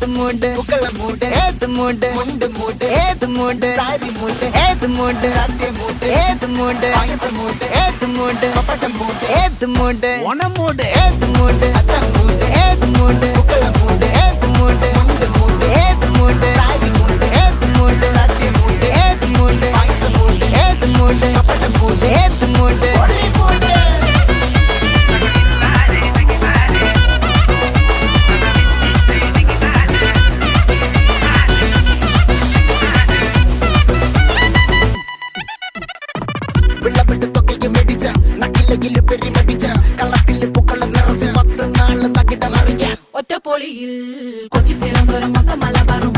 ഏത് മൂട് പുക്കള മൂട് ഏത് മൂട് മുണ്ട് മൂട് ഏത് മൂട് സാരി മൂട് ഏത് മൂട് സദ്യ മൂട് ഏത് മൂട് പായസ മൂട് ഏത് മൂട് പപ്പടം മൂട് ഏത് മൂട് ഓണം മൂട് ഏത് മൂട് അത്തം മൂട് ഏത് മൂട് പുക്കള മൂട് ഏത് മൂട് മുണ്ട് മൂട് ഏത് മൂട് സാരി മൂട് ഏത് മൂട് സദ്യ മൂട് ഏത് മൂട് പായസ മൂട് ഏത് മൂട് പപ്പടം മൂട് ഏത് മൂട് ഒളി മൂട് ഒറ്റപ്പൊളിയിൽ കൊച്ചി തിരുവനന്തപുരം മൊത്തം മലബാറും